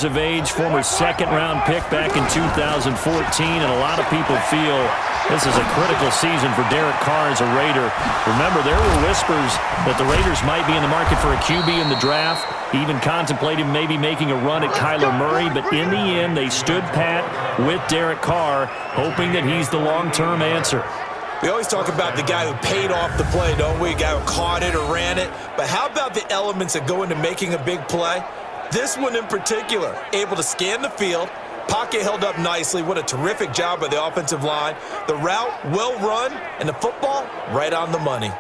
years of age, former second-round pick back in 2014, and a lot of people feel this is a critical season for Derek Carr as a Raider. Remember, there were whispers that the Raiders might be in the market for a QB in the draft, even contemplating maybe making a run at Kyler Murray, but in the end, they stood pat with Derek Carr, hoping that he's the long-term answer. We always talk about the guy who paid off the play, don't we? A guy who caught it or ran it. But how about the elements that go into making a big play? This one in particular, able to scan the field, pocket held up nicely. What a terrific job by the offensive line. The route, well run, and the football, right on the money.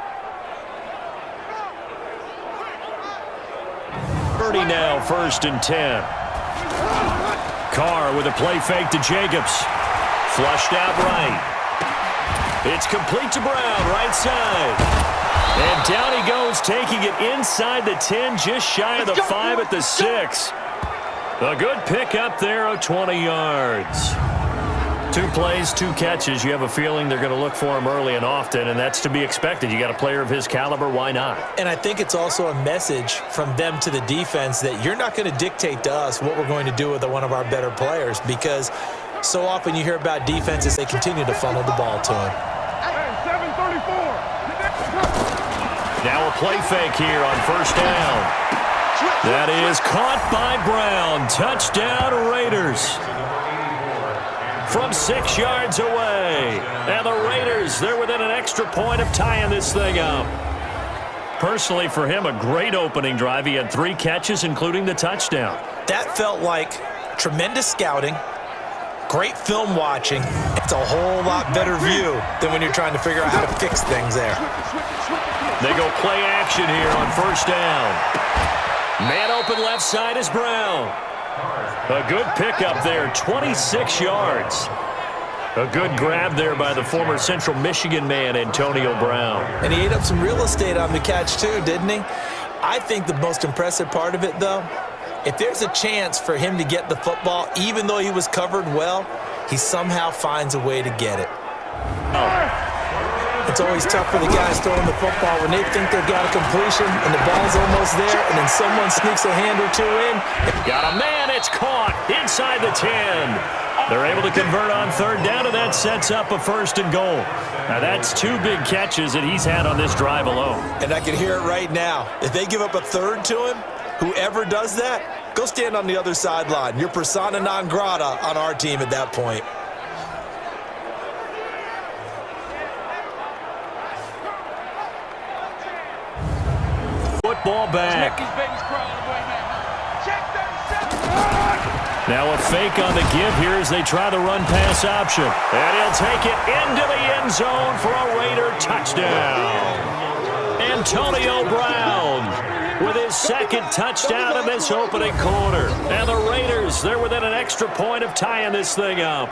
30 now, 1st and 10. Carr with a play fake to Jacobs. Flushed out right. It's complete to Brown, right side. And down he goes, taking it inside the 10, just shy of the 5 at the 6. A good pick up there of 20 yards. 2 plays, 2 catches. You have a feeling they're going to look for him early and often, and that's to be expected. You got a player of his caliber, why not? And I think it's also a message from them to the defense that you're not going to dictate to us what we're going to do with one of our better players, because so often you hear about defenses, they continue to funnel the ball to him. Now a play fake here on 1st down. That is caught by Brown. Touchdown Raiders. From 6 yards away. And the Raiders, they're within an extra point of tying this thing up. Personally, for him, a great opening drive. He had 3 catches, including the touchdown. That felt like tremendous scouting, great film watching. It's a whole lot better view than when you're trying to figure out how to fix things there. They go play action here on 1st down. Man open left side is Brown. A good pickup there, 26 yards. A good grab there by the former Central Michigan man, Antonio Brown. And he ate up some real estate on the catch too, didn't he? I think the most impressive part of it, though, if there's a chance for him to get the football, even though he was covered well, he somehow finds a way to get it. It's always tough for the guys throwing the football when they think they've got a completion and the ball's almost there, and then someone sneaks a hand or 2 in. Got a man, it's caught inside the 10. They're able to convert on 3rd down, and that sets up a 1st and goal. Now that's 2 big catches that he's had on this drive alone. And I can hear it right now. If they give up a 3rd to him, whoever does that, go stand on the other sideline. You're persona non grata on our team at that point. Football back. Now a fake on the give here as they try the run-pass option. And he'll take it into the end zone for a Raider touchdown. Antonio Brown with his 2nd touchdown in this opening quarter. And the Raiders, they're within an extra point of tying this thing up.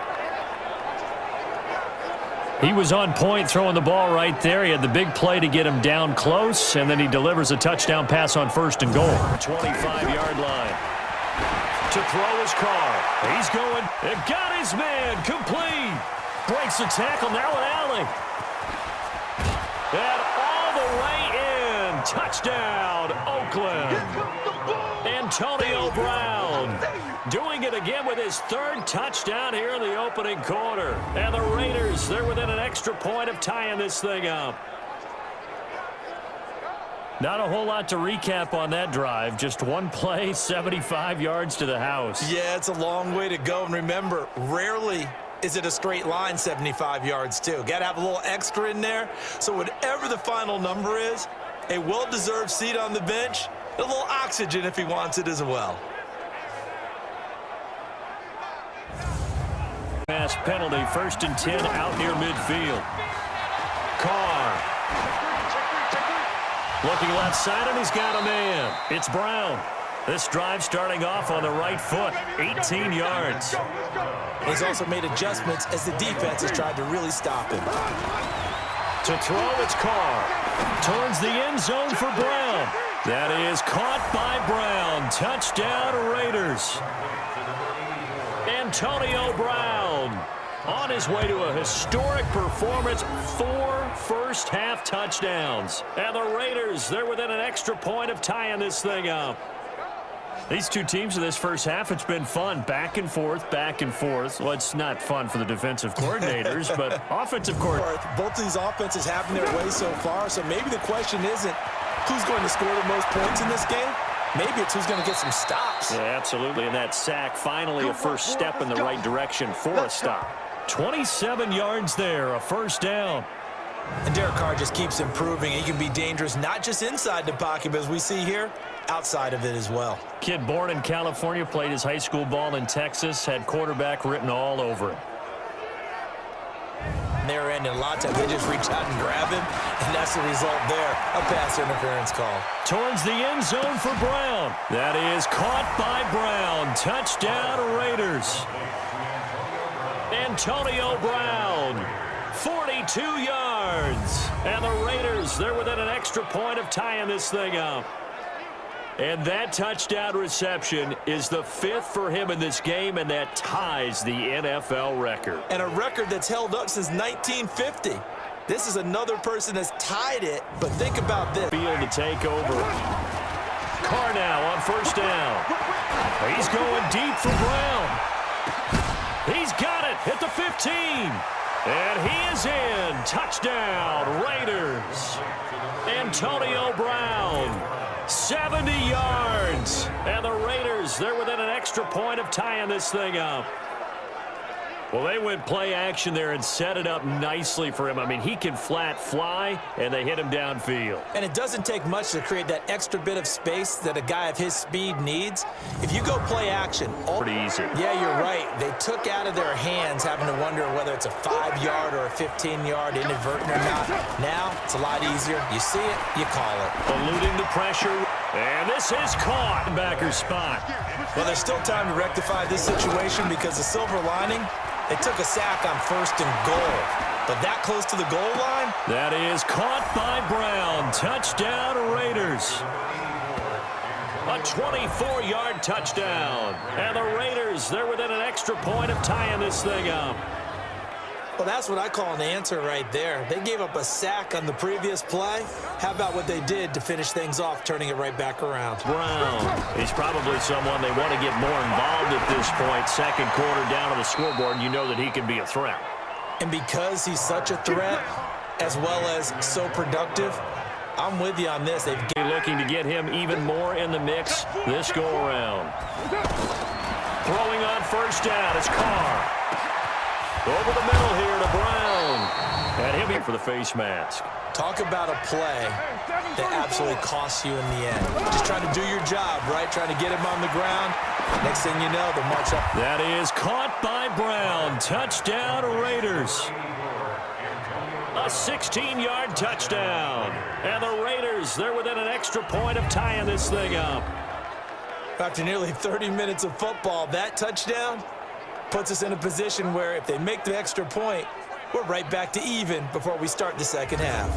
He was on point throwing the ball right there. He had the big play to get him down close, and then he delivers a touchdown pass on 1st and goal. 25-yard line. To throw his Carr. He's going. It got his man. Complete. Breaks the tackle. Now an alley. And all the way in. Touchdown, Oakland. Antonio Brown doing it again with his 3rd touchdown here in the opening quarter. And the Raiders, they're within an extra point of tying this thing up. Not a whole lot to recap on that drive. Just 1 play, 75 yards to the house. Yeah, it's a long way to go. And remember, rarely is it a straight line 75 yards too. Got to have a little extra in there. So whatever the final number is, a well-deserved seat on the bench, a little oxygen if he wants it as well. Pass penalty, 1st and 10 out near midfield. Carr. Looking left side, and he's got a man. It's Brown. This drive starting off on the right foot, 18 yards. He's also made adjustments as the defense has tried to really stop him. To throw, it's Carr. Turns the end zone for Brown. That is caught by Brown. Touchdown, Raiders. Antonio Brown on his way to a historic performance, 4 first-half touchdowns. And the Raiders, they're within an extra point of tying this thing up. These two teams in this first half, it's been fun. Back and forth, back and forth. Well, it's not fun for the defensive coordinators, but offensive coordinators. Both of these offenses having their way so far, so maybe the question isn't who's going to score the most points in this game. Maybe it's who's going to get some stops. Yeah, absolutely, and that sack, finally a first step in the right direction for a stop. 27 yards there, a first down. And Derek Carr just keeps improving. He can be dangerous not just inside the pocket, but as we see here, outside of it as well. Kid born in California, played his high school ball in Texas, had quarterback written all over him. They're in, and a lot of times they just reach out and grab him, and that's the result there, a pass interference call. Towards the end zone for Brown. That is caught by Brown. Touchdown, Raiders. Antonio Brown, 42 yards. And the Raiders, they're within an extra point of tying this thing up. And that touchdown reception is the 5th for him in this game, and that ties the NFL record. And a record that's held up since 1950. This is another person that's tied it, but think about this. Field to take over. Carr now on first down. He's going deep for Brown. He's got it at the 15. And he is in. Touchdown, Raiders. Antonio Brown. 70 yards. And the Raiders, they're within an extra point of tying this thing up. Well, they went play action there and set it up nicely for him. I mean, he can flat fly, and they hit him downfield. And it doesn't take much to create that extra bit of space that a guy of his speed needs. If you go play action, pretty easy. Yeah, you're right. They took out of their hands having to wonder whether it's a 5-yard or a 15-yard inadvertent or not. Now, it's a lot easier. You see it, you call it. Eluding the pressure, and this is caught. Backer spot. Well, there's still time to rectify this situation because the silver lining, they took a sack on 1st and goal. But that close to the goal line? That is caught by Brown. Touchdown, Raiders. A 24-yard touchdown. And the Raiders, they're within an extra point of tying this thing up. Well, that's what I call an answer right there. They gave up a sack on the previous play. How about what they did to finish things off, turning it right back around? Brown, he's probably someone they want to get more involved at this point. Second quarter down on the scoreboard, and you know that he can be a threat. And because he's such a threat, as well as so productive, I'm with you on this. They've looking to get him even more in the mix this go-around. Throwing on first down, it's Carr. Over the middle here to Brown. And he'll be for the face mask. Talk about a play that absolutely costs you in the end. Just trying to do your job, right? Trying to get him on the ground. Next thing you know, they'll march up. That is caught by Brown. Touchdown, Raiders. A 16-yard touchdown. And the Raiders, they're within an extra point of tying this thing up. After nearly 30 minutes of football, that touchdown puts us in a position where if they make the extra point, we're right back to even before we start the second half.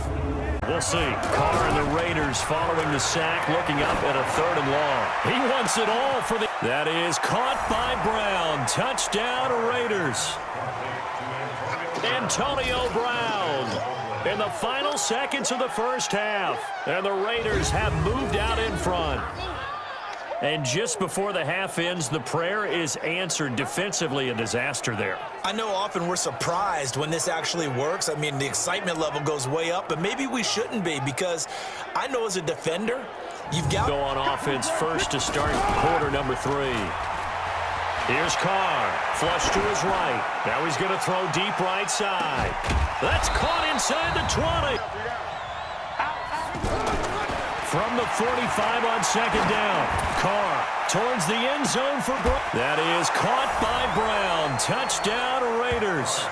We'll see. Carr and the Raiders following the sack, looking up at a 3rd and long. He wants it all for the... That is caught by Brown. Touchdown, Raiders. Antonio Brown in the final seconds of the first half. And the Raiders have moved out in front. And just before the half ends, the prayer is answered. Defensively, a disaster there. I know often we're surprised when this actually works. I mean, the excitement level goes way up, but maybe we shouldn't be because I know as a defender, you've got to go on offense first to start quarter number 3. Here's Carr, flush to his right. Now he's going to throw deep right side. That's caught inside the 20. From the 45 on second down. Carr towards the end zone for Brown. That is caught by Brown. Touchdown, Raiders.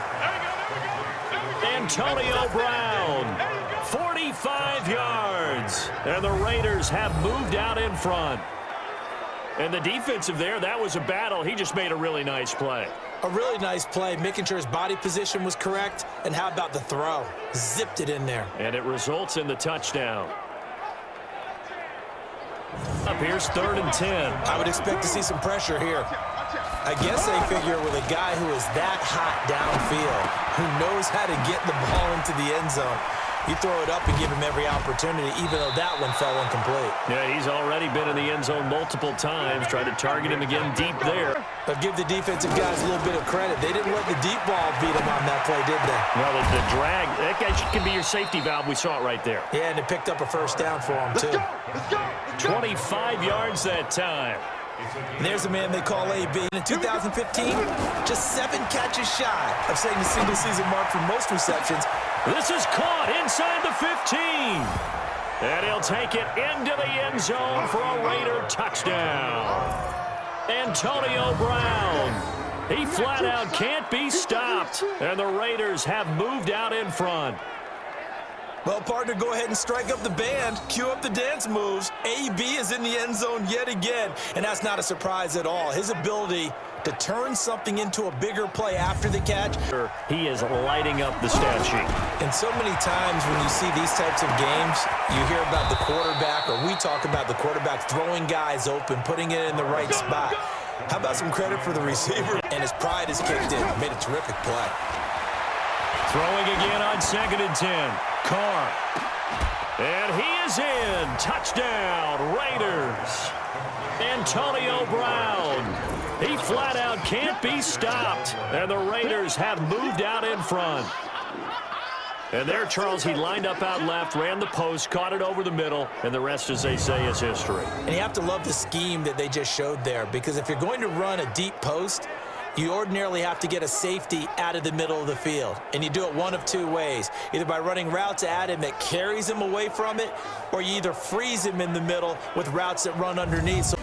Antonio Brown, 45 yards. And the Raiders have moved out in front. And the defensive there, that was a battle. He just made a really nice play. A really nice play, making sure his body position was correct. And how about the throw? Zipped it in there. And it results in the touchdown. Up here's 3rd and 10. I would expect to see some pressure here. I guess they figure with a guy who is that hot downfield, who knows how to get the ball into the end zone, You throw it up and give him every opportunity, even though that one fell incomplete. Yeah, he's already been in the end zone multiple times. Tried to target him again deep there. But give the defensive guys a little bit of credit. They didn't let the deep ball beat them on that play, did they? Well, the drag, that guy can be your safety valve. We saw it right there. Yeah, and it picked up a first down for him, too. 25 yards that time. And there's a man they call AB. In 2015, just 7 catches shy of setting the single-season mark for most receptions. This is caught inside the 15. And he'll take it into the end zone for a Raider touchdown. Antonio Brown. He flat out can't be stopped. And the Raiders have moved out in front. Well, partner, go ahead and strike up the band. Cue up the dance moves. AB is in the end zone yet again. And that's not a surprise at all. His ability to turn something into a bigger play after the catch. He is lighting up the stat sheet. And so many times when you see these types of games, you hear about the quarterback, or we talk about the quarterback throwing guys open, putting it in the right spot. How about some credit for the receiver? And his pride is kicked in. Made a terrific play. Throwing again on 2nd and 10. Carr. And he is in. Touchdown, Raiders. Antonio Brown. He flat out can't be stopped. And the Raiders have moved out in front. And there, Charles, he lined up out left, ran the post, caught it over the middle, and the rest, as they say, is history. And you have to love the scheme that they just showed there, because if you're going to run a deep post, you ordinarily have to get a safety out of the middle of the field. And you do it one of two ways, either by running routes at him that carries him away from it, or you either freeze him in the middle with routes that run underneath. So